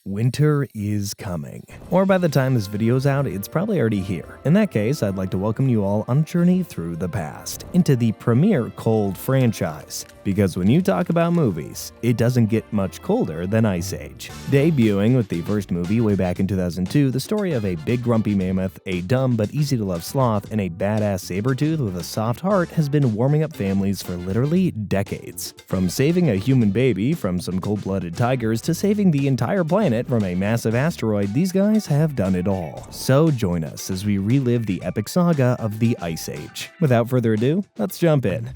Winter is coming. Or by the time this video's out, it's probably already here. In that case, I'd like to welcome you all on a journey through the past, into the premier cold franchise. Because when you talk about movies, it doesn't get much colder than Ice Age. Debuting with the first movie way back in 2002, the story of a big grumpy mammoth, a dumb but easy-to-love sloth, and a badass saber-tooth with a soft heart has been warming up families for literally decades. From saving a human baby from some cold-blooded tigers to saving the entire planet from a massive asteroid, these guys have done it all. So join us as we relive the epic saga of the Ice Age. Without further ado, let's jump in.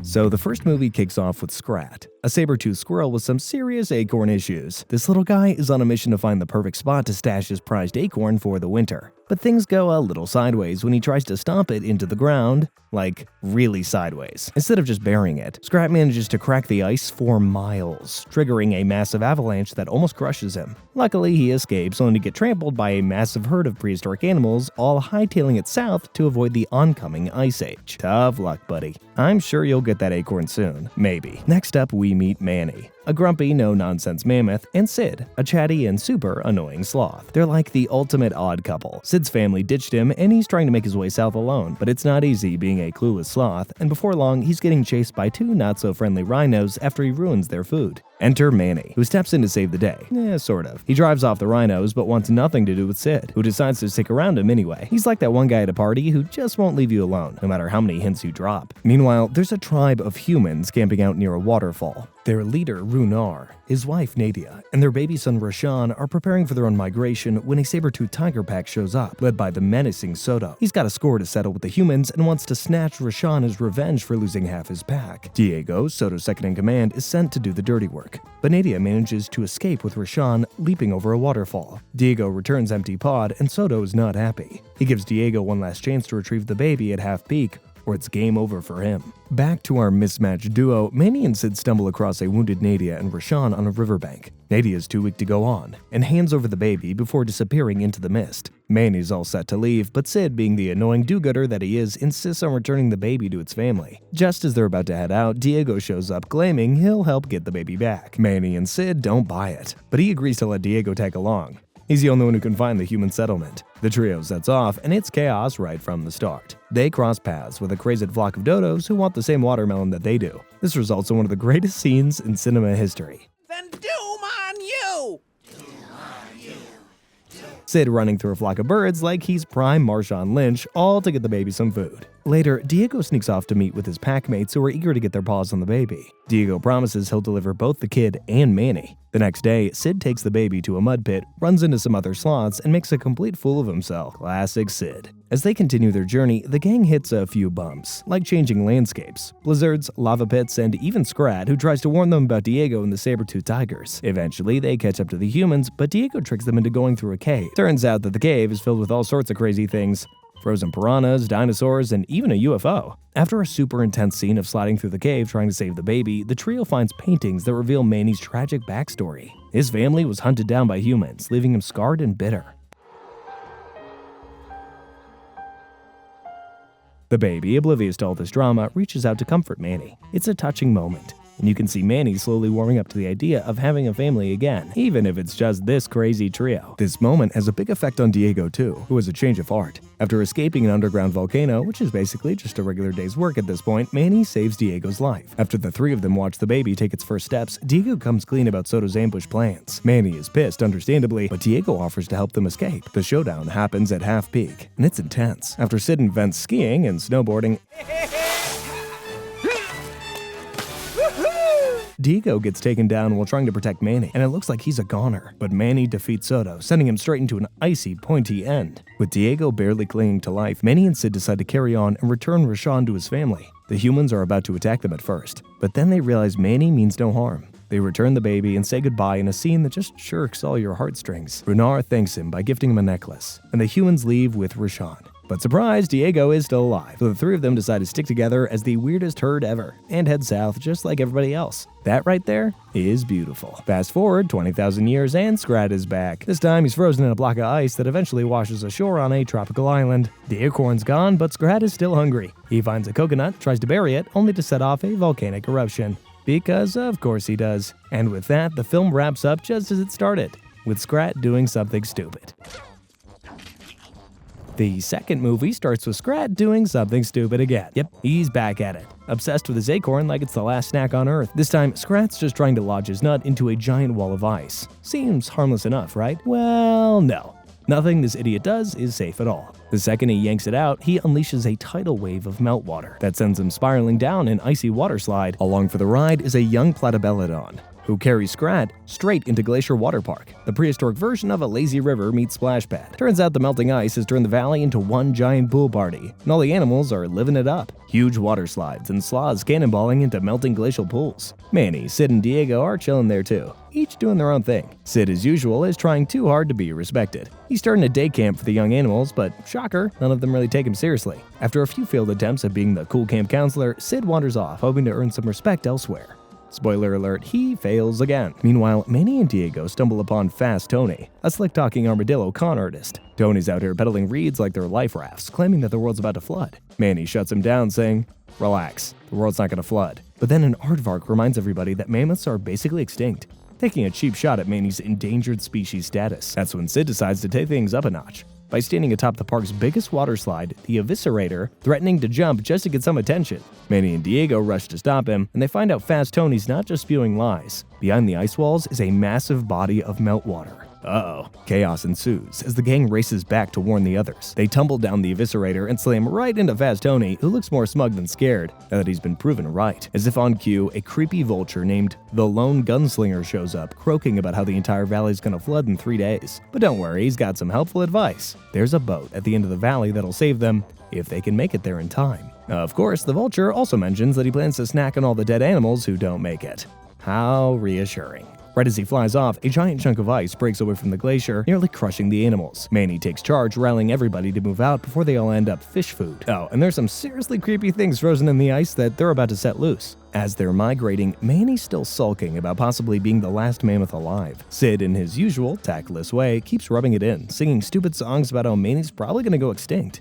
So the first movie kicks off with Scrat, a saber-toothed squirrel with some serious acorn issues. This little guy is on a mission to find the perfect spot to stash his prized acorn for the winter. But things go a little sideways when he tries to stomp it into the ground, like really sideways. Instead of just burying it, Scrat manages to crack the ice for miles, triggering a massive avalanche that almost crushes him. Luckily, he escapes only to get trampled by a massive herd of prehistoric animals, all hightailing it south to avoid the oncoming ice age. Tough luck, buddy. I'm sure you'll get that acorn soon. Maybe. Next up, we meet Manny, a grumpy, no-nonsense mammoth, and Sid, a chatty and super annoying sloth. They're like the ultimate odd couple. Sid's family ditched him, and he's trying to make his way south alone, but it's not easy being a clueless sloth, and before long, he's getting chased by two not-so-friendly rhinos after he ruins their food. Enter Manny, who steps in to save the day. Sort of. He drives off the rhinos, but wants nothing to do with Sid, who decides to stick around him anyway. He's like that one guy at a party who just won't leave you alone, no matter how many hints you drop. Meanwhile, there's a tribe of humans camping out near a waterfall. Their leader, Runar, his wife, Nadia, and their baby son, Rashawn, are preparing for their own migration when a saber-toothed tiger pack shows up, led by the menacing Soto. He's got a score to settle with the humans and wants to snatch Rashawn as revenge for losing half his pack. Diego, Soto's second-in-command, is sent to do the dirty work, but Nadia manages to escape with Rashawn leaping over a waterfall. Diego returns empty-pawed, and Soto is not happy. He gives Diego one last chance to retrieve the baby at half-peak, or it's game over for him. Back to our mismatched duo, Manny and Sid stumble across a wounded Nadia and Rashawn on a riverbank. Nadia is too weak to go on, and hands over the baby before disappearing into the mist. Manny's all set to leave, but Sid, being the annoying do-gooder that he is, insists on returning the baby to its family. Just as they're about to head out, Diego shows up claiming he'll help get the baby back. Manny and Sid don't buy it, but he agrees to let Diego tag along. He's the only one who can find the human settlement. The trio sets off, and it's chaos right from the start. They cross paths with a crazy flock of dodos who want the same watermelon that they do. This results in one of the greatest scenes in cinema history. Then doom on you! Sid running through a flock of birds like he's prime Marshawn Lynch, all to get the baby some food. Later, Diego sneaks off to meet with his packmates who are eager to get their paws on the baby. Diego promises he'll deliver both the kid and Manny. The next day, Sid takes the baby to a mud pit, runs into some other sloths, and makes a complete fool of himself. Classic Sid. As they continue their journey, the gang hits a few bumps, like changing landscapes, blizzards, lava pits, and even Scrat, who tries to warn them about Diego and the saber-toothed tigers. Eventually, they catch up to the humans, but Diego tricks them into going through a cave. Turns out that the cave is filled with all sorts of crazy things. Frozen piranhas, dinosaurs, and even a UFO. After a super intense scene of sliding through the cave trying to save the baby, the trio finds paintings that reveal Manny's tragic backstory. His family was hunted down by humans, leaving him scarred and bitter. The baby, oblivious to all this drama, reaches out to comfort Manny. It's a touching moment, and you can see Manny slowly warming up to the idea of having a family again, even if it's just this crazy trio. This moment has a big effect on Diego too, who has a change of heart. After escaping an underground volcano, which is basically just a regular day's work at this point, Manny saves Diego's life. After the three of them watch the baby take its first steps, Diego comes clean about Soto's ambush plans. Manny is pissed, understandably, but Diego offers to help them escape. The showdown happens at half-peak, and it's intense. After Sid invents skiing and snowboarding, Diego gets taken down while trying to protect Manny, and it looks like he's a goner. But Manny defeats Soto, sending him straight into an icy, pointy end. With Diego barely clinging to life, Manny and Sid decide to carry on and return Rashawn to his family. The humans are about to attack them at first, but then they realize Manny means no harm. They return the baby and say goodbye in a scene that just shirks all your heartstrings. Runar thanks him by gifting him a necklace, and the humans leave with Rashawn. But surprise, Diego is still alive, so the three of them decide to stick together as the weirdest herd ever, and head south just like everybody else. That right there is beautiful. Fast forward 20,000 years and Scrat is back. This time he's frozen in a block of ice that eventually washes ashore on a tropical island. The acorn's gone, but Scrat is still hungry. He finds a coconut, tries to bury it, only to set off a volcanic eruption. Because of course he does. And with that, the film wraps up just as it started, with Scrat doing something stupid. The second movie starts with Scrat doing something stupid again. Yep, he's back at it, obsessed with his acorn like it's the last snack on Earth. This time, Scrat's just trying to lodge his nut into a giant wall of ice. Seems harmless enough, right? Well, no. Nothing this idiot does is safe at all. The second he yanks it out, he unleashes a tidal wave of meltwater that sends him spiraling down an icy water slide. Along for the ride is a young platybelodon, who carries Scrat straight into Glacier Water Park, the prehistoric version of a lazy river meets splash pad. Turns out the melting ice has turned the valley into one giant pool party, and all the animals are living it up. Huge water slides and sloths cannonballing into melting glacial pools. Manny, Sid, and Diego are chilling there too, each doing their own thing. Sid, as usual, is trying too hard to be respected. He's starting a day camp for the young animals, but shocker, none of them really take him seriously. After a few failed attempts at being the cool camp counselor, Sid wanders off, hoping to earn some respect elsewhere. Spoiler alert, he fails again. Meanwhile, Manny and Diego stumble upon Fast Tony, a slick-talking armadillo con artist. Tony's out here peddling reeds like they're life rafts, claiming that the world's about to flood. Manny shuts him down, saying, "Relax, the world's not gonna flood." But then an aardvark reminds everybody that mammoths are basically extinct, taking a cheap shot at Manny's endangered species status. That's when Sid decides to take things up a notch by standing atop the park's biggest water slide, the Eviscerator, threatening to jump just to get some attention. Manny and Diego rush to stop him, and they find out Fast Tony's not just spewing lies. Behind the ice walls is a massive body of meltwater. Uh-oh. Chaos ensues as the gang races back to warn the others. They tumble down the Eviscerator and slam right into Fast Tony, who looks more smug than scared, now that he's been proven right. As if on cue, a creepy vulture named the Lone Gunslinger shows up, croaking about how the entire valley's gonna flood in 3 days. But don't worry, he's got some helpful advice. There's a boat at the end of the valley that'll save them, if they can make it there in time. Of course, the vulture also mentions that he plans to snack on all the dead animals who don't make it. How reassuring. Right as he flies off, a giant chunk of ice breaks away from the glacier, nearly crushing the animals. Manny takes charge, rallying everybody to move out before they all end up fish food. Oh, and there's some seriously creepy things frozen in the ice that they're about to set loose. As they're migrating, Manny's still sulking about possibly being the last mammoth alive. Sid, in his usual tactless way, keeps rubbing it in, singing stupid songs about how Manny's probably gonna go extinct.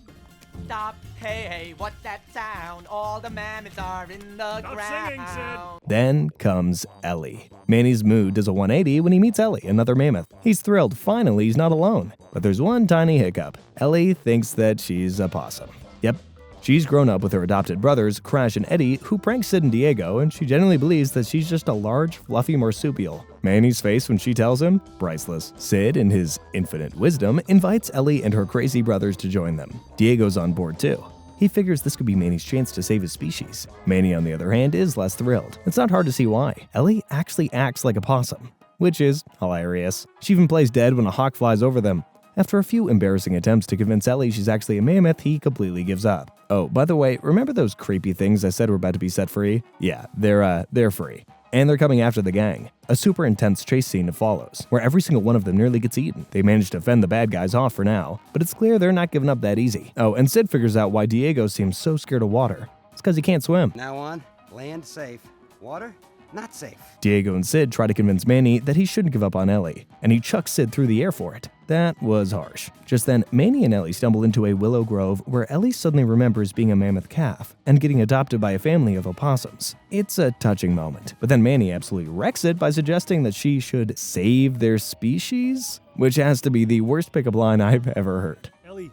Stop, hey, what's that sound? All the mammoths are in the ground. Singing, Sid. Then comes Ellie. Manny's mood does a 180 when he meets Ellie, another mammoth. He's thrilled, finally he's not alone. But there's one tiny hiccup. Ellie thinks that she's a possum. Yep. She's grown up with her adopted brothers, Crash and Eddie, who prank Sid and Diego, and she genuinely believes that she's just a large, fluffy marsupial. Manny's face when she tells him? Priceless. Sid, in his infinite wisdom, invites Ellie and her crazy brothers to join them. Diego's on board too. He figures this could be Manny's chance to save his species. Manny, on the other hand, is less thrilled. It's not hard to see why. Ellie actually acts like a possum, which is hilarious. She even plays dead when a hawk flies over them. After a few embarrassing attempts to convince Ellie she's actually a mammoth, he completely gives up. Oh, by the way, remember those creepy things I said were about to be set free? Yeah, they're free. And they're coming after the gang. A super intense chase scene follows, where every single one of them nearly gets eaten. They manage to fend the bad guys off for now, but it's clear they're not giving up that easy. Oh, and Sid figures out why Diego seems so scared of water. It's because he can't swim. Now on, land safe. Water, not safe. Diego and Sid try to convince Manny that he shouldn't give up on Ellie, and he chucks Sid through the air for it. That was harsh. Just then, Manny and Ellie stumble into a willow grove where Ellie suddenly remembers being a mammoth calf and getting adopted by a family of opossums. It's a touching moment, but then Manny absolutely wrecks it by suggesting that she should save their species, which has to be the worst pickup line I've ever heard. Ellie,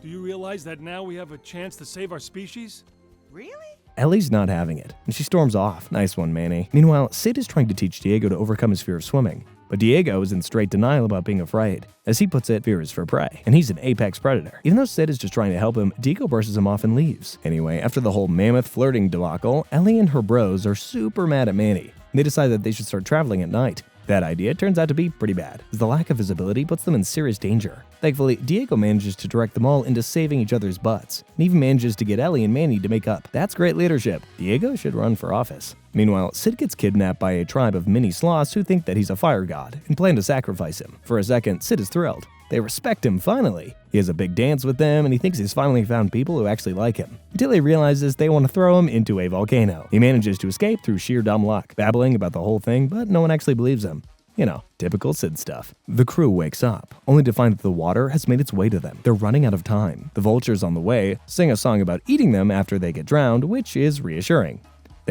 do you realize that now we have a chance to save our species? Really? Ellie's not having it, and she storms off. Nice one, Manny. Meanwhile, Sid is trying to teach Diego to overcome his fear of swimming, but Diego is in straight denial about being afraid. As he puts it, fear is for prey, and he's an apex predator. Even though Sid is just trying to help him, Diego brushes him off and leaves. Anyway, after the whole mammoth flirting debacle, Ellie and her bros are super mad at Manny. They decide that they should start traveling at night. That idea turns out to be pretty bad, as the lack of visibility puts them in serious danger. Thankfully, Diego manages to direct them all into saving each other's butts, and even manages to get Ellie and Manny to make up. That's great leadership. Diego should run for office. Meanwhile, Sid gets kidnapped by a tribe of mini sloths who think that he's a fire god and plan to sacrifice him. For a second, Sid is thrilled. They respect him finally. He has a big dance with them, and he thinks he's finally found people who actually like him. Until he realizes they want to throw him into a volcano. He manages to escape through sheer dumb luck, babbling about the whole thing, but no one actually believes him. You know, typical Sid stuff. The crew wakes up, only to find that the water has made its way to them. They're running out of time. The vultures on the way sing a song about eating them after they get drowned, which is reassuring.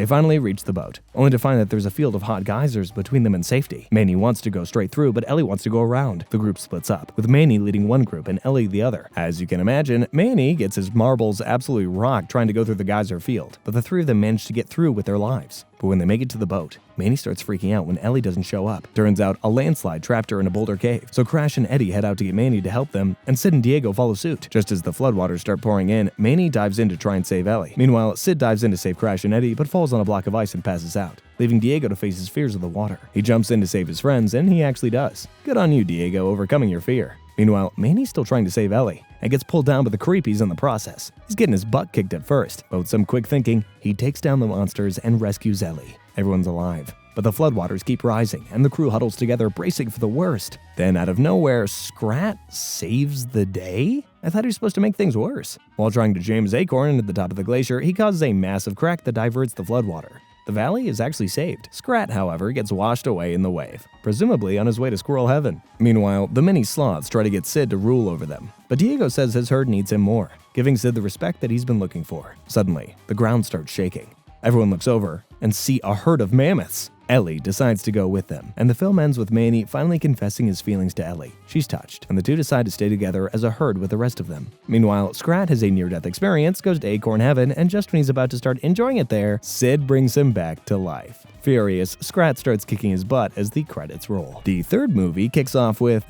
They finally reach the boat, only to find that there's a field of hot geysers between them and safety. Manny wants to go straight through, but Ellie wants to go around. The group splits up, with Manny leading one group and Ellie the other. As you can imagine, Manny gets his marbles absolutely rocked trying to go through the geyser field, but the three of them manage to get through with their lives. But when they make it to the boat, Manny starts freaking out when Ellie doesn't show up. Turns out a landslide trapped her in a boulder cave, so Crash and Eddie head out to get Manny to help them, and Sid and Diego follow suit. Just as the floodwaters start pouring in, Manny dives in to try and save Ellie. Meanwhile, Sid dives in to save Crash and Eddie, but falls on a block of ice and passes out, leaving Diego to face his fears of the water. He jumps in to save his friends, and he actually does. Good on you, Diego, overcoming your fear. Meanwhile, Manny's still trying to save Ellie, and gets pulled down by the creepies in the process. He's getting his butt kicked at first, but with some quick thinking, he takes down the monsters and rescues Ellie. Everyone's alive, but the floodwaters keep rising, and the crew huddles together, bracing for the worst. Then, out of nowhere, Scrat saves the day? I thought he was supposed to make things worse. While trying to jam his acorn at the top of the glacier, he causes a massive crack that diverts the floodwater. The valley is actually saved. Scrat, however, gets washed away in the wave, presumably on his way to squirrel heaven. Meanwhile, the mini sloths try to get Sid to rule over them, but Diego says his herd needs him more, giving Sid the respect that he's been looking for. Suddenly, the ground starts shaking. Everyone looks over and see a herd of mammoths. Ellie decides to go with them, and the film ends with Manny finally confessing his feelings to Ellie. She's touched, and the two decide to stay together as a herd with the rest of them. Meanwhile, Scrat has a near-death experience, goes to Acorn Heaven, and just when he's about to start enjoying it there, Sid brings him back to life. Furious, Scrat starts kicking his butt as the credits roll. The third movie kicks off with,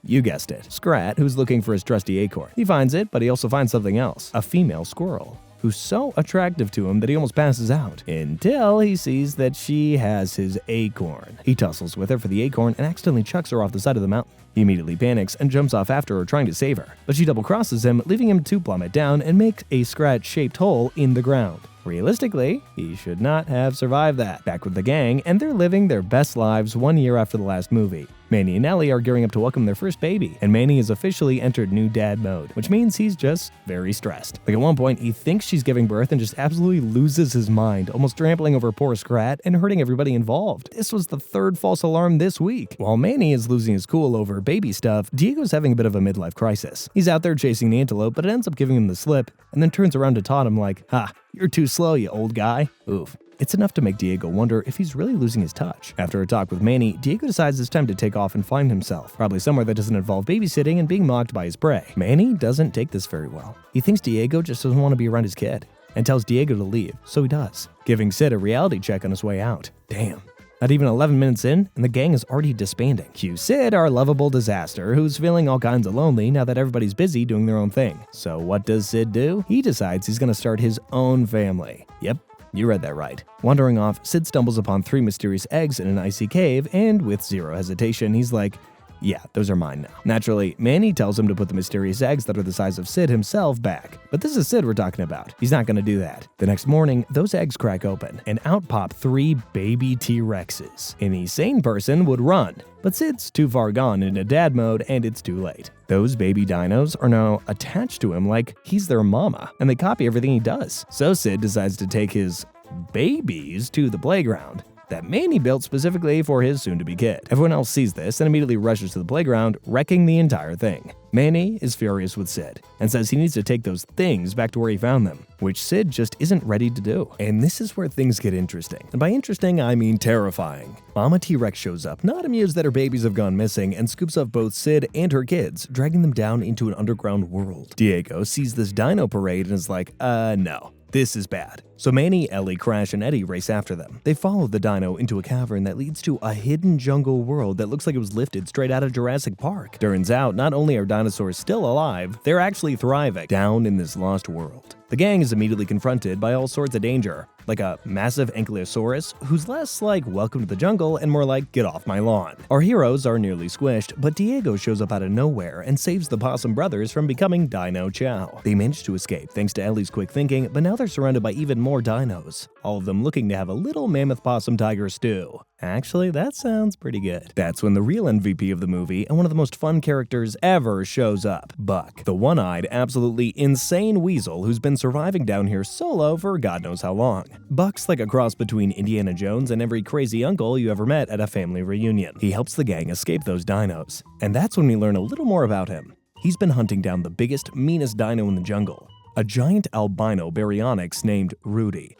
you guessed it, Scrat, who's looking for his trusty acorn. He finds it, but he also finds something else, a female squirrel, who's so attractive to him that he almost passes out, until he sees that she has his acorn. He tussles with her for the acorn and accidentally chucks her off the side of the mountain. He immediately panics and jumps off after her, trying to save her, but she double-crosses him, leaving him to plummet down and make a Scrat-shaped hole in the ground. Realistically, he should not have survived that. Back with the gang, and they're living their best lives 1 year after the last movie. Manny and Ellie are gearing up to welcome their first baby, and Manny has officially entered new dad mode, which means he's just very stressed. Like at one point, he thinks she's giving birth and just absolutely loses his mind, almost trampling over poor Scrat and hurting everybody involved. This was the third false alarm this week. While Manny is losing his cool over baby stuff, Diego's having a bit of a midlife crisis. He's out there chasing the antelope, but it ends up giving him the slip, and then turns around to taunt him like, "Ha, you're too slow, you old guy." Oof. It's enough to make Diego wonder if he's really losing his touch. After a talk with Manny, Diego decides it's time to take off and find himself, probably somewhere that doesn't involve babysitting and being mocked by his prey. Manny doesn't take this very well. He thinks Diego just doesn't want to be around his kid, and tells Diego to leave, so he does, giving Sid a reality check on his way out. Damn. Not even 11 minutes in, and the gang is already disbanding. Cue Sid, our lovable disaster, who's feeling all kinds of lonely now that everybody's busy doing their own thing. So what does Sid do? He decides he's gonna start his own family. Yep. You read that right. Wandering off, Sid stumbles upon 3 mysterious eggs in an icy cave, and with zero hesitation, he's like, yeah, those are mine now. Naturally, Manny tells him to put the mysterious eggs that are the size of Sid himself back. But this is Sid we're talking about. He's not gonna do that. The next morning, those eggs crack open, and out pop 3 baby T-Rexes. Any sane person would run, but Sid's too far gone into dad mode, and it's too late. Those baby dinos are now attached to him like he's their mama, and they copy everything he does. So Sid decides to take his babies to the playground that Manny built specifically for his soon-to-be kid. Everyone else sees this and immediately rushes to the playground, wrecking the entire thing. Manny is furious with Sid and says he needs to take those things back to where he found them, which Sid just isn't ready to do. And this is where things get interesting. And by interesting, I mean terrifying. Mama T-Rex shows up, not amused that her babies have gone missing, and scoops up both Sid and her kids, dragging them down into an underground world. Diego sees this dino parade and is like, no. This is bad. So Manny, Ellie, Crash, and Eddie race after them. They follow the dino into a cavern that leads to a hidden jungle world that looks like it was lifted straight out of Jurassic Park. Turns out, not only are dinosaurs still alive, they're actually thriving down in this lost world. The gang is immediately confronted by all sorts of danger, like a massive ankylosaurus who's less like welcome to the jungle and more like get off my lawn. Our heroes are nearly squished, but Diego shows up out of nowhere and saves the Possum brothers from becoming Dino Chow. They manage to escape thanks to Ellie's quick thinking, but now they're surrounded by even more dinos, all of them looking to have a little mammoth possum tiger stew. Actually, that sounds pretty good. That's when the real MVP of the movie and one of the most fun characters ever shows up, Buck, the one-eyed, absolutely insane weasel who's been surviving down here solo for God knows how long. Buck's like a cross between Indiana Jones and every crazy uncle you ever met at a family reunion. He helps the gang escape those dinos, and that's when we learn a little more about him. He's been hunting down the biggest, meanest dino in the jungle, a giant albino baryonyx named Rudy.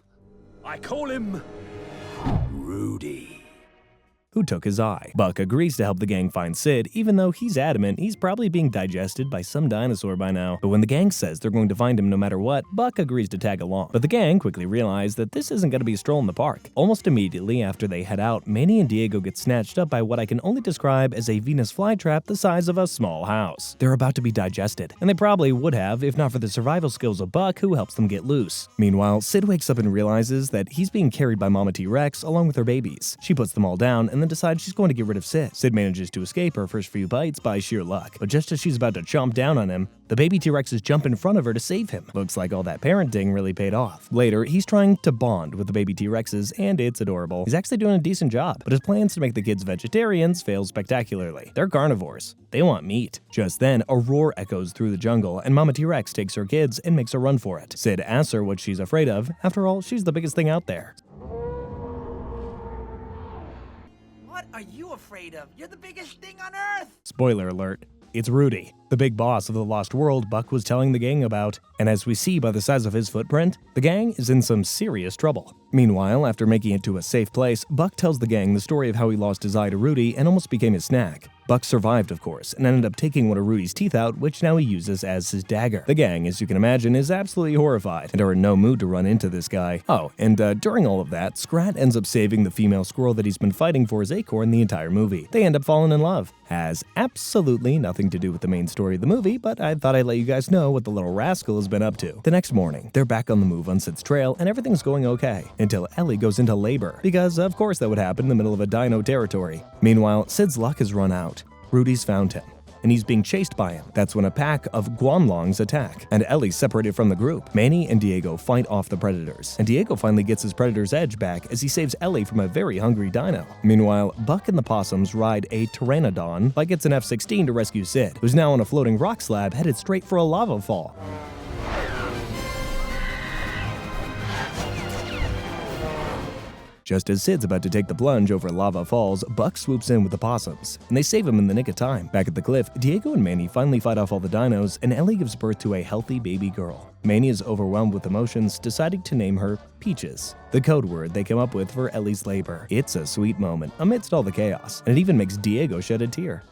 I call him Rudy. Who took his eye. Buck agrees to help the gang find Sid, even though he's adamant he's probably being digested by some dinosaur by now. But when the gang says they're going to find him no matter what, Buck agrees to tag along. But the gang quickly realize that this isn't going to be a stroll in the park. Almost immediately after they head out, Manny and Diego get snatched up by what I can only describe as a Venus flytrap the size of a small house. They're about to be digested, and they probably would have if not for the survival skills of Buck, who helps them get loose. Meanwhile, Sid wakes up and realizes that he's being carried by Mama T-Rex along with her babies. She puts them all down and then decides she's going to get rid of Sid. Sid manages to escape her first few bites by sheer luck, but just as she's about to chomp down on him, the baby T-Rexes jump in front of her to save him. Looks like all that parenting really paid off. Later, he's trying to bond with the baby T-Rexes, and it's adorable. He's actually doing a decent job, but his plans to make the kids vegetarians fail spectacularly. They're carnivores. They want meat. Just then, a roar echoes through the jungle, and Mama T-Rex takes her kids and makes a run for it. Sid asks her what she's afraid of. After all, she's the biggest thing out there. What are you afraid of? You're the biggest thing on Earth! Spoiler alert. It's Rudy, the big boss of the lost world Buck was telling the gang about, and as we see by the size of his footprint, the gang is in some serious trouble. Meanwhile, after making it to a safe place, Buck tells the gang the story of how he lost his eye to Rudy and almost became his snack. Buck survived, of course, and ended up taking one of Rudy's teeth out, which now he uses as his dagger. The gang, as you can imagine, is absolutely horrified and are in no mood to run into this guy. Oh, and during all of that, Scrat ends up saving the female squirrel that he's been fighting for his acorn the entire movie. They end up falling in love. Has absolutely nothing to do with the main story of the movie, but I thought I'd let you guys know what the little rascal has been up to. The next morning, they're back on the move on Sid's trail, and everything's going okay, until Ellie goes into labor, because of course that would happen in the middle of a dino territory. Meanwhile, Sid's luck has run out. Rudy's found him, and he's being chased by him. That's when a pack of Guanlongs attack, and Ellie's separated from the group. Manny and Diego fight off the predators, and Diego finally gets his predator's edge back as he saves Ellie from a very hungry dino. Meanwhile, Buck and the possums ride a pteranodon like it's an F-16 to rescue Sid, who's now on a floating rock slab headed straight for a lava fall. Just as Sid's about to take the plunge over lava falls, Buck swoops in with the possums, and they save him in the nick of time. Back at the cliff, Diego and Manny finally fight off all the dinos, and Ellie gives birth to a healthy baby girl. Manny is overwhelmed with emotions, deciding to name her Peaches, the code word they come up with for Ellie's labor. It's a sweet moment amidst all the chaos, and it even makes Diego shed a tear.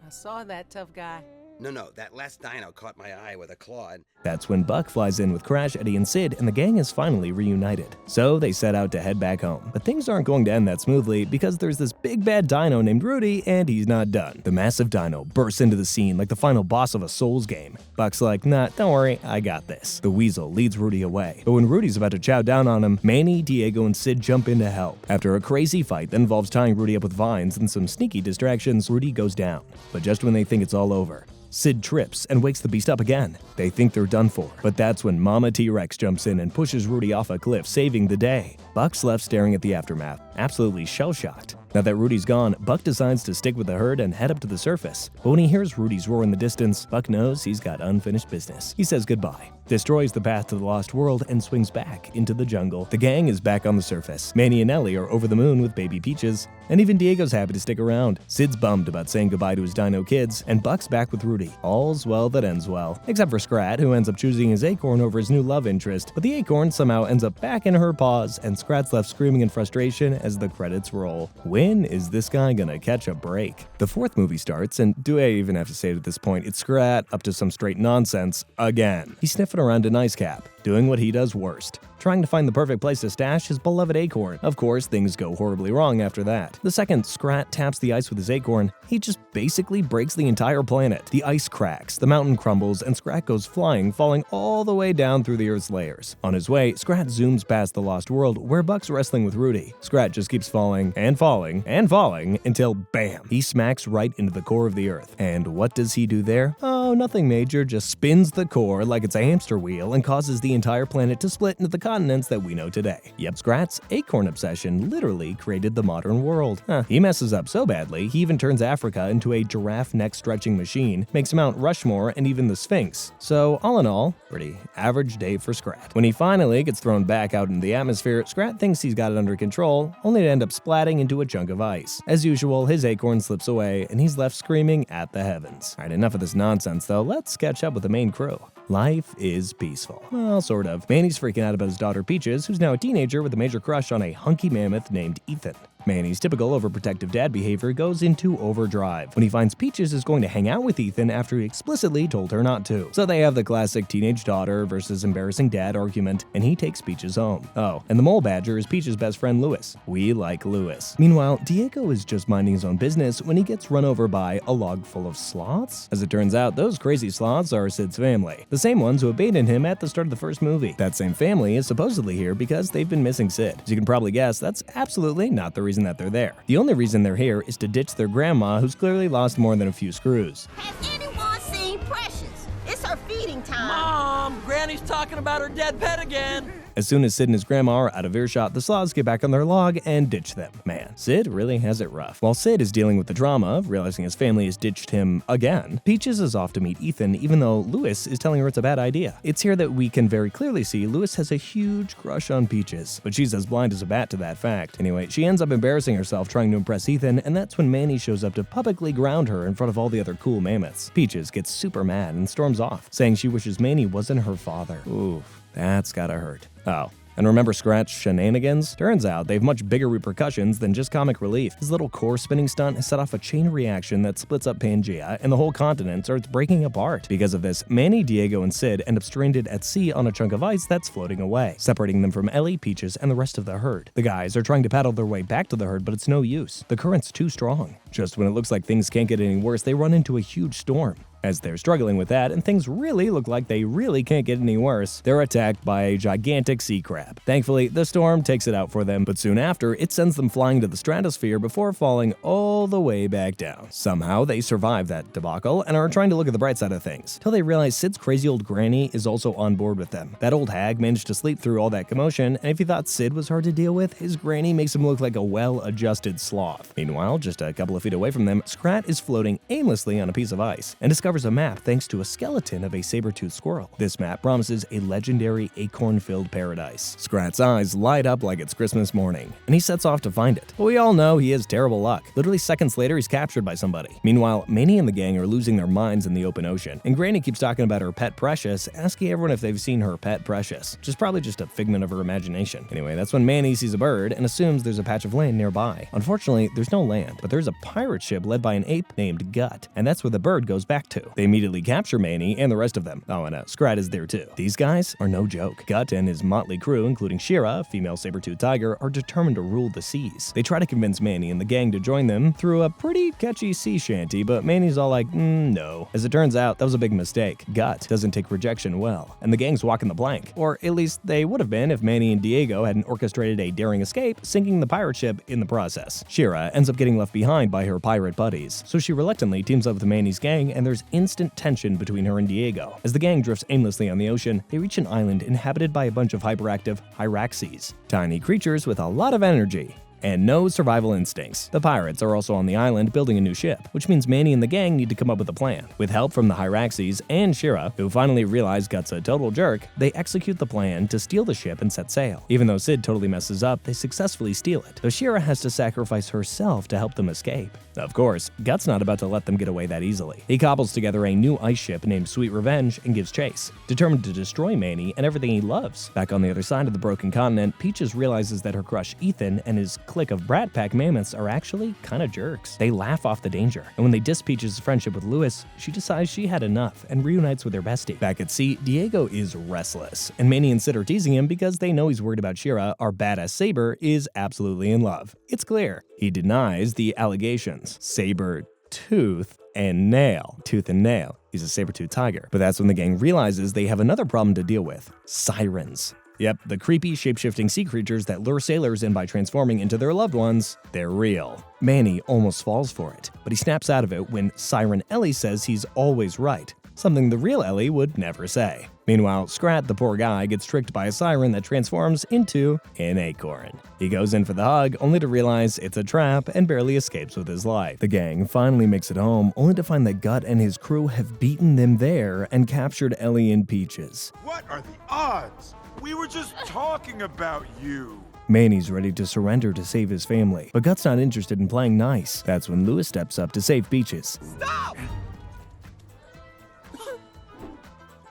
I saw that, tough guy. No, that last dino caught my eye with a claw. That's when Buck flies in with Crash, Eddie, and Sid, and the gang is finally reunited. So they set out to head back home. But things aren't going to end that smoothly because there's this big bad dino named Rudy, and he's not done. The massive dino bursts into the scene like the final boss of a Souls game. Buck's like, nah, don't worry, I got this. The weasel leads Rudy away. But when Rudy's about to chow down on him, Manny, Diego, and Sid jump in to help. After a crazy fight that involves tying Rudy up with vines and some sneaky distractions, Rudy goes down. But just when they think it's all over, Sid trips and wakes the beast up again. They think they're done for, but that's when Mama T-Rex jumps in and pushes Rudy off a cliff, saving the day. Buck's left staring at the aftermath, absolutely shell-shocked. Now that Rudy's gone, Buck decides to stick with the herd and head up to the surface. But when he hears Rudy's roar in the distance, Buck knows he's got unfinished business. He says goodbye, destroys the path to the lost world, and swings back into the jungle. The gang is back on the surface. Manny and Ellie are over the moon with baby Peaches, and even Diego's happy to stick around. Sid's bummed about saying goodbye to his dino kids, and Buck's back with Rudy. All's well that ends well. Except for Scrat, who ends up choosing his acorn over his new love interest, but the acorn somehow ends up back in her paws, and Scrat's left screaming in frustration as the credits roll. When is this guy gonna catch a break? The fourth movie starts, and do I even have to say it at this point, it's Scrat up to some straight nonsense again. He's sniffing around an ice cap, doing what he does worst, trying to find the perfect place to stash his beloved acorn. Of course, things go horribly wrong after that. The second Scrat taps the ice with his acorn, he just basically breaks the entire planet. The ice cracks, the mountain crumbles, and Scrat goes flying, falling all the way down through the Earth's layers. On his way, Scrat zooms past the lost world where Buck's wrestling with Rudy. Scrat just keeps falling and falling and falling until bam, he smacks right into the core of the Earth. And what does he do there? Oh, nothing major, just spins the core like it's a hamster wheel and causes the entire planet to split into the continents that we know today. Yep, Scrat's acorn obsession literally created the modern world. He messes up so badly, he even turns Africa into a giraffe neck stretching machine, makes Mount Rushmore and even the Sphinx. So all in all, pretty average day for Scrat. When he finally gets thrown back out into the atmosphere, Scrat thinks he's got it under control, only to end up splatting into a chunk of ice. As usual, his acorn slips away and he's left screaming at the heavens. Alright, enough of this nonsense. once, though, let's catch up with the main crew. Life is peaceful. Well, sort of. Manny's freaking out about his daughter Peaches, who's now a teenager with a major crush on a hunky mammoth named Ethan. Manny's typical overprotective dad behavior goes into overdrive when he finds Peaches is going to hang out with Ethan after he explicitly told her not to. So they have the classic teenage daughter versus embarrassing dad argument, and he takes Peaches home. Oh, and the mole badger is Peaches' best friend Louis. We like Louis. Meanwhile, Diego is just minding his own business when he gets run over by a log full of sloths. As it turns out, those crazy sloths are Sid's family, the same ones who abandoned him at the start of the first movie. That same family is supposedly here because they've been missing Sid. As you can probably guess, that's absolutely not the reason that they're there. The only reason they're here is to ditch their grandma, who's clearly lost more than a few screws. Has anyone seen Precious? It's her feeding time. Mom, Granny's talking about her dead pet again. As soon as Sid and his grandma are out of earshot, the sloths get back on their log and ditch them. Man, Sid really has it rough. While Sid is dealing with the drama of realizing his family has ditched him again, Peaches is off to meet Ethan, even though Louis is telling her it's a bad idea. It's here that we can very clearly see Louis has a huge crush on Peaches, but she's as blind as a bat to that fact. Anyway, she ends up embarrassing herself trying to impress Ethan, and that's when Manny shows up to publicly ground her in front of all the other cool mammoths. Peaches gets super mad and storms off, saying she wishes Manny wasn't her father. Oof, that's gotta hurt. Oh. And remember Scrat's shenanigans? Turns out they have much bigger repercussions than just comic relief. His little core spinning stunt has set off a chain reaction that splits up Pangea, and the whole continent starts breaking apart. Because of this, Manny, Diego, and Sid end up stranded at sea on a chunk of ice that's floating away, separating them from Ellie, Peaches, and the rest of the herd. The guys are trying to paddle their way back to the herd, but it's no use. The current's too strong. Just when it looks like things can't get any worse, they run into a huge storm. As they're struggling with that, and things really look like they really can't get any worse, they're attacked by a gigantic sea crab. Thankfully, the storm takes it out for them, but soon after, it sends them flying to the stratosphere before falling all the way back down. Somehow, they survive that debacle and are trying to look at the bright side of things, till they realize Sid's crazy old granny is also on board with them. That old hag managed to sleep through all that commotion, and if you thought Sid was hard to deal with, his granny makes him look like a well-adjusted sloth. Meanwhile, just a couple of feet away from them, Scrat is floating aimlessly on a piece of ice, and discovers a map thanks to a skeleton of a saber-toothed squirrel. This map promises a legendary acorn-filled paradise. Scrat's eyes light up like it's Christmas morning, and he sets off to find it. But we all know he has terrible luck. Literally seconds later, he's captured by somebody. Meanwhile, Manny and the gang are losing their minds in the open ocean, and Granny keeps talking about her pet Precious, asking everyone if they've seen her pet Precious, which is probably just a figment of her imagination. Anyway, that's when Manny sees a bird and assumes there's a patch of land nearby. Unfortunately, there's no land, but there's a pirate ship led by an ape named Gut, and that's where the bird goes back to. They immediately capture Manny and the rest of them. Oh, and Scrat is there too. These guys are no joke. Gut and his motley crew, including Shira, a female saber-toothed tiger, are determined to rule the seas. They try to convince Manny and the gang to join them through a pretty catchy sea shanty, but Manny's all like, no. As it turns out, that was a big mistake. Gut doesn't take rejection well, and the gang's walking the plank. Or at least they would have been if Manny and Diego hadn't orchestrated a daring escape, sinking the pirate ship in the process. Shira ends up getting left behind by her pirate buddies, so she reluctantly teams up with Manny's gang, and there's instant tension between her and Diego. As the gang drifts aimlessly on the ocean, they reach an island inhabited by a bunch of hyperactive hyraxes, tiny creatures with a lot of energy and no survival instincts. The pirates are also on the island building a new ship, which means Manny and the gang need to come up with a plan. With help from the Hyraxes and Shira, who finally realize Gut's a total jerk, they execute the plan to steal the ship and set sail. Even though Sid totally messes up, they successfully steal it, though Shira has to sacrifice herself to help them escape. Of course, Gut's not about to let them get away that easily. He cobbles together a new ice ship named Sweet Revenge and gives chase, determined to destroy Manny and everything he loves. Back on the other side of the broken continent, Peaches realizes that her crush Ethan and his clique of Brat Pack mammoths are actually kinda jerks. They laugh off the danger, and when they diss Peaches' friendship with Louis, she decides she had enough and reunites with her bestie. Back at sea, Diego is restless, and Manny and Sid are teasing him because they know he's worried about Shira. Our badass Saber is absolutely in love. It's clear. He denies the allegations. Saber, tooth, and nail. Tooth and nail. He's a saber-toothed tiger. But that's when the gang realizes they have another problem to deal with. Sirens. Yep, the creepy, shape-shifting sea creatures that lure sailors in by transforming into their loved ones, they're real. Manny almost falls for it, but he snaps out of it when Siren Ellie says he's always right, something the real Ellie would never say. Meanwhile, Scrat, the poor guy, gets tricked by a siren that transforms into an acorn. He goes in for the hug, only to realize it's a trap and barely escapes with his life. The gang finally makes it home, only to find that Gut and his crew have beaten them there and captured Ellie and Peaches. What are the odds? We were just talking about you. Manny's ready to surrender to save his family, but Gut's not interested in playing nice. That's when Louis steps up to save Peaches. Stop!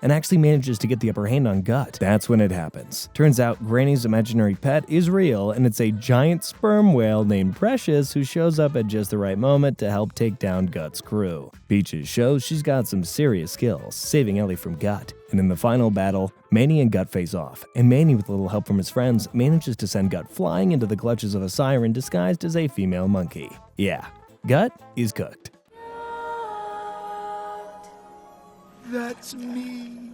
and actually manages to get the upper hand on Gut. That's when it happens. Turns out Granny's imaginary pet is real, and it's a giant sperm whale named Precious who shows up at just the right moment to help take down Gut's crew. Peaches shows she's got some serious skills, saving Ellie from Gut. And in the final battle, Manny and Gut face off, and Manny, with a little help from his friends, manages to send Gut flying into the clutches of a siren disguised as a female monkey. Yeah, Gut is cooked. That's me.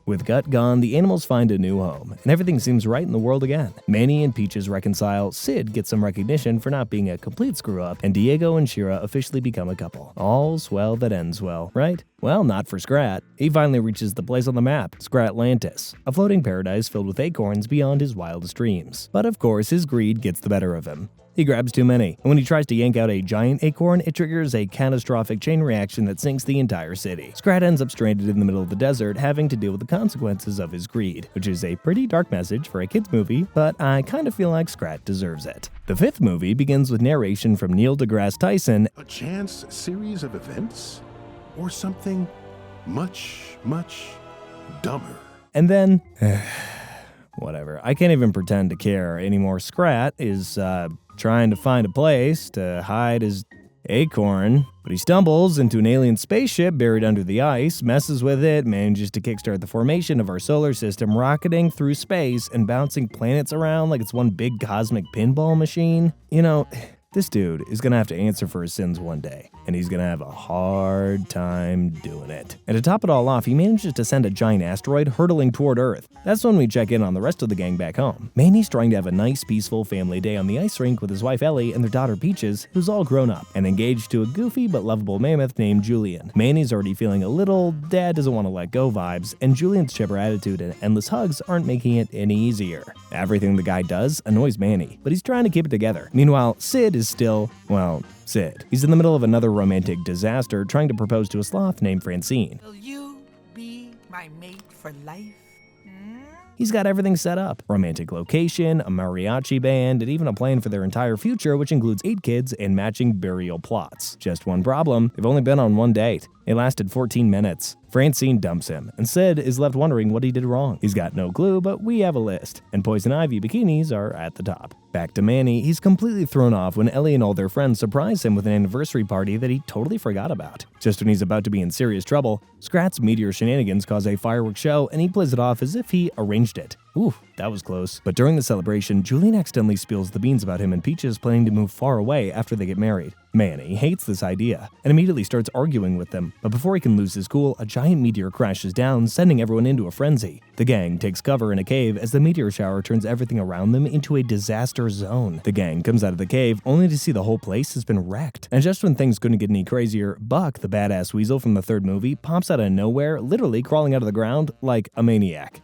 With Gut gone, the animals find a new home, and everything seems right in the world again. Manny and Peaches reconcile, Sid gets some recognition for not being a complete screw-up, and Diego and Shira officially become a couple. All's well that ends well, right? Well, not for Scrat. He finally reaches the place on the map, Scratlantis, a floating paradise filled with acorns beyond his wildest dreams. But of course, his greed gets the better of him. He grabs too many, and when he tries to yank out a giant acorn, it triggers a catastrophic chain reaction that sinks the entire city. Scrat ends up stranded in the middle of the desert, having to deal with the consequences of his greed, which is a pretty dark message for a kid's movie, but I kind of feel like Scrat deserves it. The fifth movie begins with narration from Neil deGrasse Tyson. A chance series of events? Or something much, much dumber? And then... whatever. I can't even pretend to care anymore. Scrat is, trying to find a place to hide his acorn, but he stumbles into an alien spaceship buried under the ice, messes with it, manages to kickstart the formation of our solar system, rocketing through space and bouncing planets around like it's one big cosmic pinball machine. You know, this dude is gonna have to answer for his sins one day, and he's gonna have a hard time doing it. And to top it all off, he manages to send a giant asteroid hurtling toward Earth. That's when we check in on the rest of the gang back home. Manny's trying to have a nice, peaceful family day on the ice rink with his wife Ellie and their daughter Peaches, who's all grown up, and engaged to a goofy but lovable mammoth named Julian. Manny's already feeling a little dad doesn't want to let go vibes, and Julian's chipper attitude and endless hugs aren't making it any easier. Everything the guy does annoys Manny, but he's trying to keep it together. Meanwhile, Sid is still, well, Sid. He's in the middle of another romantic disaster, trying to propose to a sloth named Francine. Will you be my mate for life? He's got everything set up. Romantic location, a mariachi band, and even a plan for their entire future, which includes 8 kids and matching burial plots. Just one problem, they've only been on one date. It lasted 14 minutes. Francine dumps him, and Sid is left wondering what he did wrong. He's got no clue, but we have a list, and Poison Ivy bikinis are at the top. Back to Manny, he's completely thrown off when Ellie and all their friends surprise him with an anniversary party that he totally forgot about. Just when he's about to be in serious trouble, Scrat's meteor shenanigans cause a fireworks show, and he plays it off as if he arranged it. Ooh, that was close. But during the celebration, Julian accidentally spills the beans about him and Peaches planning to move far away after they get married. Manny hates this idea and immediately starts arguing with them, but before he can lose his cool, a giant meteor crashes down, sending everyone into a frenzy. The gang takes cover in a cave as the meteor shower turns everything around them into a disaster zone. The gang comes out of the cave only to see the whole place has been wrecked. And just when things couldn't get any crazier, Buck, the badass weasel from the third movie, pops out of nowhere, literally crawling out of the ground like a maniac.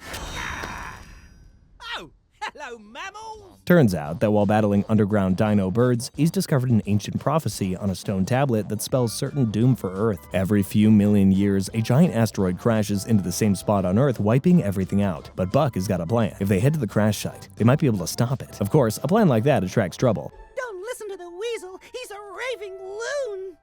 Hello, mammals! Turns out that while battling underground dino birds, he's discovered an ancient prophecy on a stone tablet that spells certain doom for Earth. Every few million years, a giant asteroid crashes into the same spot on Earth, wiping everything out. But Buck has got a plan. If they head to the crash site, they might be able to stop it. Of course, a plan like that attracts trouble. Don't listen to the weasel. He's a raving loon.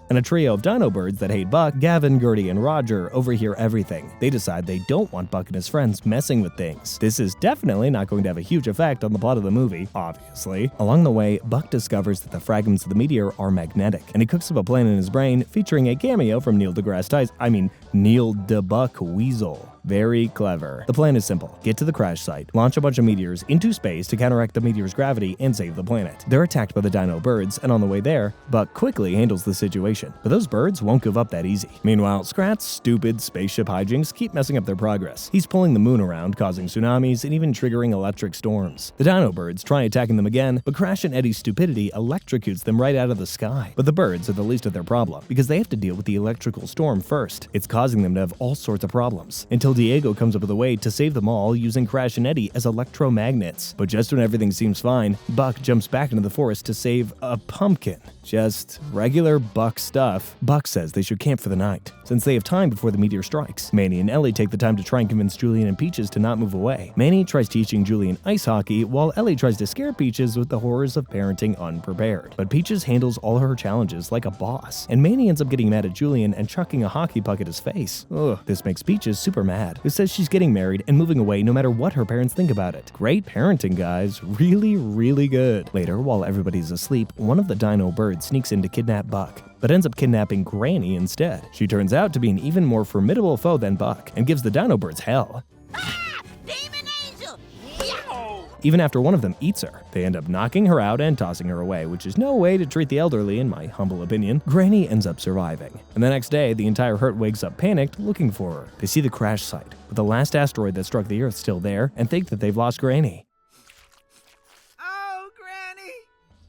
And a trio of dino birds that hate Buck, Gavin, Gertie, and Roger, overhear everything. They decide they don't want Buck and his friends messing with things. This is definitely not going to have a huge effect on the plot of the movie, obviously. Along the way, Buck discovers that the fragments of the meteor are magnetic, and he cooks up a plan in his brain featuring a cameo from Neil deGrasse Tyson, Neil DeBuck Weasel. Very clever. The plan is simple. Get to the crash site, launch a bunch of meteors into space to counteract the meteor's gravity, and save the planet. They're attacked by the dino birds, and on the way there, Buck quickly handles the situation. But those birds won't give up that easy. Meanwhile, Scrat's stupid spaceship hijinks keep messing up their progress. He's pulling the moon around, causing tsunamis, and even triggering electric storms. The dino birds try attacking them again, but Crash and Eddie's stupidity electrocutes them right out of the sky. But the birds are the least of their problem, because they have to deal with the electrical storm first. It's causing them to have all sorts of problems, until Diego comes up with a way to save them all using Crash and Eddie as electromagnets. But just when everything seems fine, Buck jumps back into the forest to save a pumpkin. just regular Buck stuff. Buck says they should camp for the night, since they have time before the meteor strikes. Manny and Ellie take the time to try and convince Julian and Peaches to not move away. Manny tries teaching Julian ice hockey, while Ellie tries to scare Peaches with the horrors of parenting unprepared. But Peaches handles all her challenges like a boss, and Manny ends up getting mad at Julian and chucking a hockey puck at his face. Ugh, this makes Peaches super mad, who says she's getting married and moving away no matter what her parents think about it. Great parenting, guys. Really, really good. Later, while everybody's asleep, one of the dino birds sneaks in to kidnap Buck, but ends up kidnapping Granny instead. She turns out to be an even more formidable foe than Buck, and gives the dino birds hell. Ah! Demon Angel! Yeah! Even after one of them eats her, they end up knocking her out and tossing her away, which is no way to treat the elderly in my humble opinion. Granny ends up surviving, and the next day, the entire herd wakes up panicked looking for her. They see the crash site, with the last asteroid that struck the Earth still there, and think that they've lost Granny.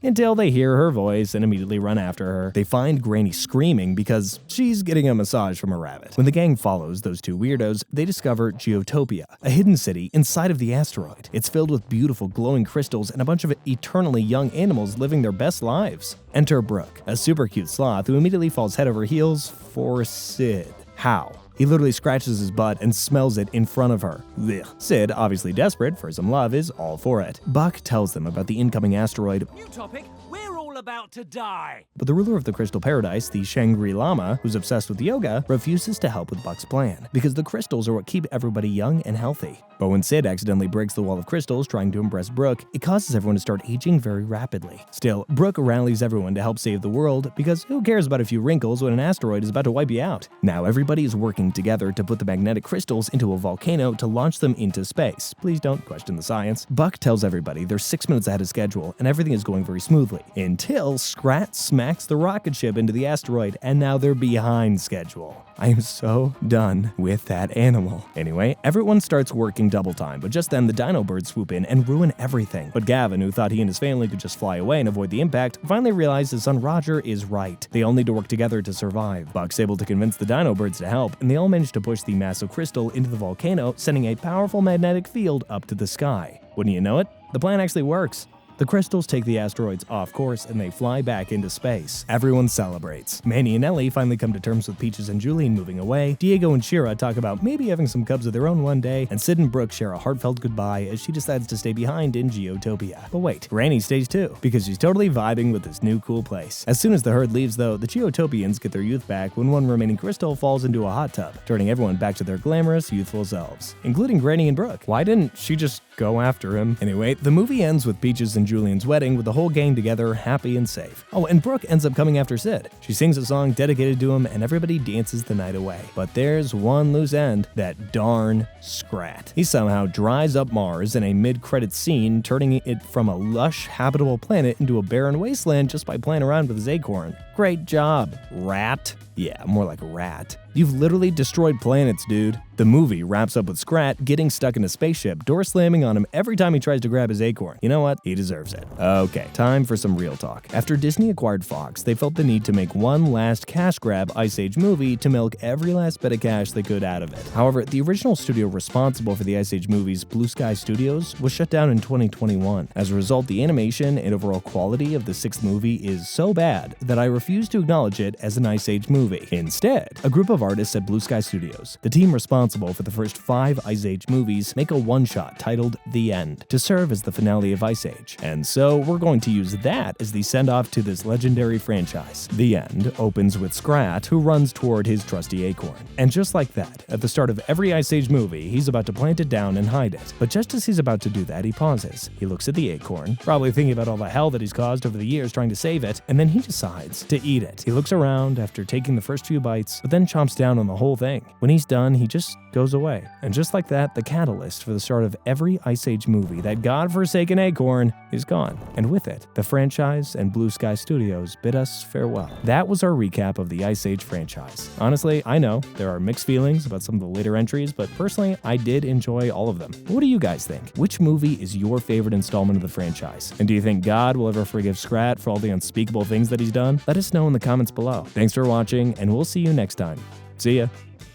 Until they hear her voice and immediately run after her. They find Granny screaming because she's getting a massage from a rabbit. When the gang follows those two weirdos, they discover Geotopia, a hidden city inside of the asteroid. It's filled with beautiful glowing crystals and a bunch of eternally young animals living their best lives. Enter Brooke, a super cute sloth who immediately falls head over heels for Sid. How? He literally scratches his butt and smells it in front of her. Ugh. Sid, obviously desperate for some love, is all for it. Buck tells them about the incoming asteroid. New topic, we're all about to die. But the ruler of the Crystal Paradise, the Shangri-Lama, who's obsessed with yoga, refuses to help with Buck's plan, because the crystals are what keep everybody young and healthy. But when Sid accidentally breaks the wall of crystals trying to impress Brooke, it causes everyone to start aging very rapidly. Still, Brooke rallies everyone to help save the world, because who cares about a few wrinkles when an asteroid is about to wipe you out? Now everybody is working together to put the magnetic crystals into a volcano to launch them into space. Please don't question the science. Buck tells everybody they're 6 minutes ahead of schedule, and everything is going very smoothly, until Scrat smacks the rocket ship into the asteroid, and now they're behind schedule. I am so done with that animal. Anyway, everyone starts working double time, but just then the dino birds swoop in and ruin everything. But Gavin, who thought he and his family could just fly away and avoid the impact, finally realized his son Roger is right. They all need to work together to survive. Buck's able to convince the dino birds to help, and they all manage to push the massive crystal into the volcano, sending a powerful magnetic field up to the sky. Wouldn't you know it? The plan actually works. The crystals take the asteroids off course and they fly back into space. Everyone celebrates. Manny and Ellie finally come to terms with Peaches and Julian moving away. Diego and Shira talk about maybe having some cubs of their own one day, and Sid and Brooke share a heartfelt goodbye as she decides to stay behind in Geotopia. But wait, Granny stays too, because she's totally vibing with this new cool place. As soon as the herd leaves though, the Geotopians get their youth back when one remaining crystal falls into a hot tub, turning everyone back to their glamorous, youthful selves, including Granny and Brooke. Why didn't she just go after him? Anyway, the movie ends with Peaches and Julian's wedding, with the whole gang together, happy and safe. Oh, and Brooke ends up coming after Sid. She sings a song dedicated to him, and everybody dances the night away. But there's one loose end, that darn Scrat. He somehow dries up Mars in a mid-credit scene, turning it from a lush, habitable planet into a barren wasteland just by playing around with his acorn. Great job, rat. Yeah, more like a rat. You've literally destroyed planets, dude. The movie wraps up with Scrat getting stuck in a spaceship, door slamming on him every time he tries to grab his acorn. You know what? He deserves it. Okay, time for some real talk. After Disney acquired Fox, they felt the need to make one last cash grab Ice Age movie to milk every last bit of cash they could out of it. However, the original studio responsible for the Ice Age movies, Blue Sky Studios, was shut down in 2021. As a result, the animation and overall quality of the sixth movie is so bad that I refuse to acknowledge it as an Ice Age movie. Instead, a group of artists at Blue Sky Studios, the team responsible for the first 5 Ice Age movies, make a one-shot titled The End to serve as the finale of Ice Age. And so we're going to use that as the send-off to this legendary franchise. The End opens with Scrat, who runs toward his trusty acorn. And just like that, at the start of every Ice Age movie, he's about to plant it down and hide it. But just as he's about to do that, he pauses. He looks at the acorn, probably thinking about all the hell that he's caused over the years trying to save it, and then he decides to eat it. He looks around after taking the first few bites, but then chomps down on the whole thing. When he's done, he just goes away. And just like that, the catalyst for the start of every Ice Age movie, that godforsaken acorn, is gone. And with it, the franchise and Blue Sky Studios bid us farewell. That was our recap of the Ice Age franchise. Honestly, I know there are mixed feelings about some of the later entries, but personally, I did enjoy all of them. What do you guys think? Which movie is your favorite installment of the franchise? And do you think God will ever forgive Scrat for all the unspeakable things that he's done? Let us know in the comments below. Thanks for watching, and we'll see you next time. See ya.